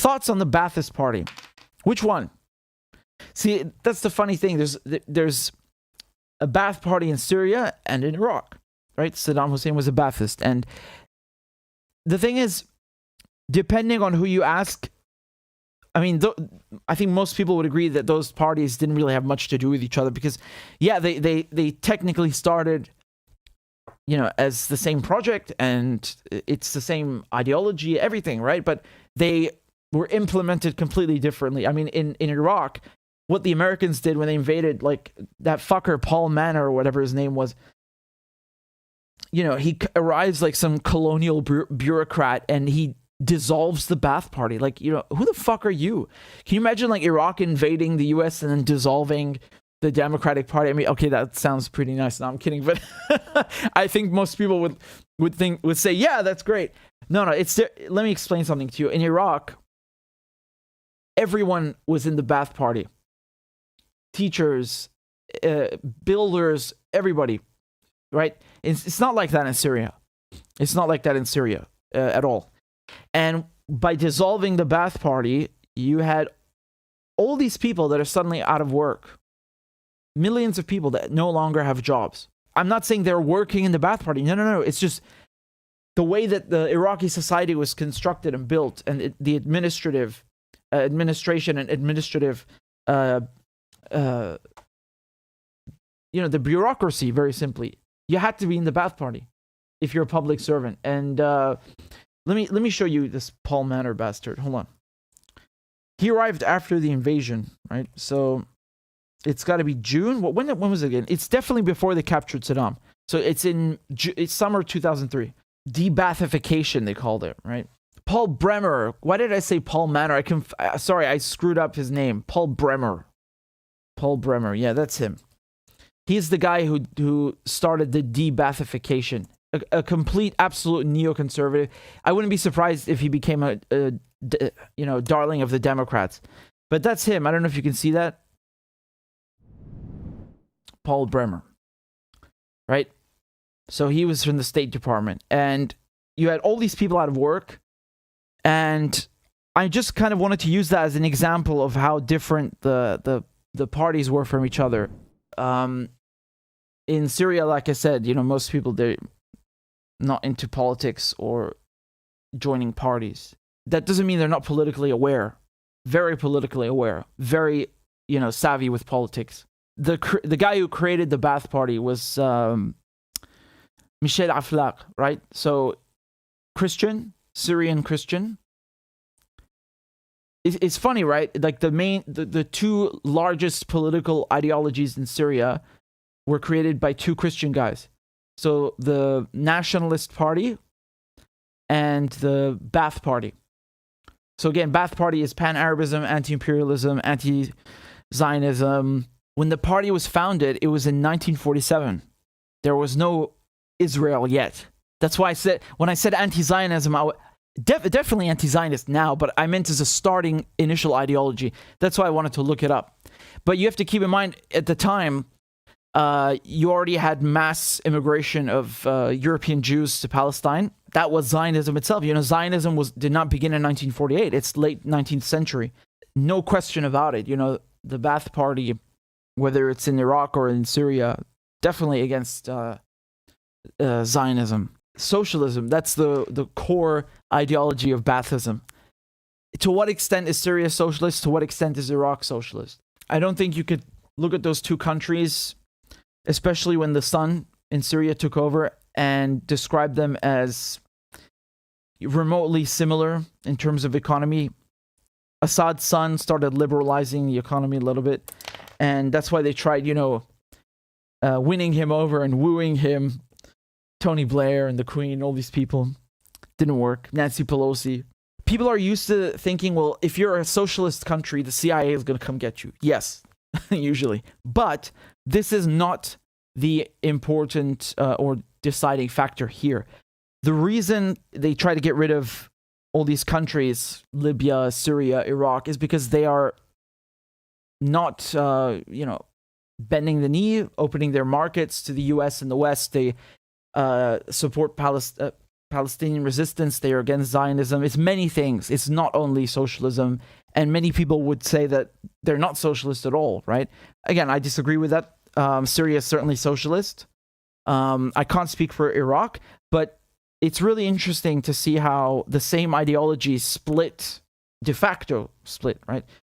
thoughts on the Ba'athist Party. Which one? See, that's the funny thing. There's a Ba'ath Party in Syria and in Iraq, right? Saddam Hussein was a Ba'athist. And the thing is, depending on who you ask, I mean, I think most people would agree that those parties didn't really have much to do with each other because, yeah, they technically started, as the same project and it's the same ideology, everything, right? But they were implemented completely differently. I mean, in Iraq, what the Americans did when they invaded, like that fucker Paul Manor or whatever his name was, he arrives like some colonial bureaucrat and he dissolves the Ba'ath Party. Like, who the fuck are you? Can you imagine like Iraq invading the US and then dissolving the Democratic Party? I mean, okay, that sounds pretty nice. No, I'm kidding, but I think most people would say, yeah, that's great. No, let me explain something to you. In Iraq, everyone was in the Ba'ath Party. Teachers, builders, everybody, right? It's not like that in Syria. It's not like that in Syria at all. And by dissolving the Ba'ath Party, you had all these people that are suddenly out of work. Millions of people that no longer have jobs. I'm not saying they're working in the Ba'ath Party. No. It's just the way that the Iraqi society was constructed and built, and the administration and administrative, the bureaucracy, very simply. You had to be in the Ba'ath Party if you're a public servant. And let me show you this Paul Manor bastard. Hold on. He arrived after the invasion, right? So it's got to be June. When was it again? It's definitely before they captured Saddam. So it's it's summer 2003. De-Baathification, they called it, right? Paul Bremer. Why did I say Paul Manor? Sorry, I screwed up his name. Paul Bremer. Yeah, that's him. He's the guy who started the de-Baathification. A complete, absolute neoconservative. I wouldn't be surprised if he became a darling of the Democrats. But that's him. I don't know if you can see that. Paul Bremer. Right? So he was from the State Department. And you had all these people out of work. And I just kind of wanted to use that as an example of how different the parties were from each other. In Syria, like I said, most people, they're not into politics or joining parties. That doesn't mean they're not politically aware. Very politically aware. Very, savvy with politics. The guy who created the Ba'ath Party was Michel Aflaq, right? So, Christian, Syrian Christian. It's funny, right? Like the two largest political ideologies in Syria were created by two Christian guys. So the Nationalist Party and the Ba'ath Party. So again, Ba'ath Party is pan-Arabism, anti-imperialism, anti-Zionism. When the party was founded, it was in 1947. There was no Israel yet. That's why when I said anti-Zionism, definitely anti-Zionist now, but I meant as a starting initial ideology. That's why I wanted to look it up. But you have to keep in mind, at the time, you already had mass immigration of European Jews to Palestine. That was Zionism itself. Zionism did not begin in 1948. It's late 19th century. No question about it. The Ba'ath Party, whether it's in Iraq or in Syria, definitely against Zionism. Socialism, that's the core ideology of Baathism. To what extent is Syria socialist? To what extent is Iraq socialist? I don't think you could look at those two countries, especially when the son in Syria took over, and describe them as remotely similar in terms of economy. Assad's son started liberalizing the economy a little bit, and that's why they tried, winning him over and wooing him. Tony Blair and the Queen, all these people. Didn't work. Nancy Pelosi. People are used to thinking, well, if you're a socialist country, the CIA is going to come get you. Yes, usually. But this is not the important or deciding factor here. The reason they try to get rid of all these countries, Libya, Syria, Iraq, is because they are not, bending the knee, opening their markets to the US and the West. They support Palestinian resistance, they are against Zionism. It's many things. It's not only socialism. And many people would say that they're not socialist at all, right? Again, I disagree with that. Syria is certainly socialist. I can't speak for Iraq, but it's really interesting to see how the same ideologies split, de facto split, right?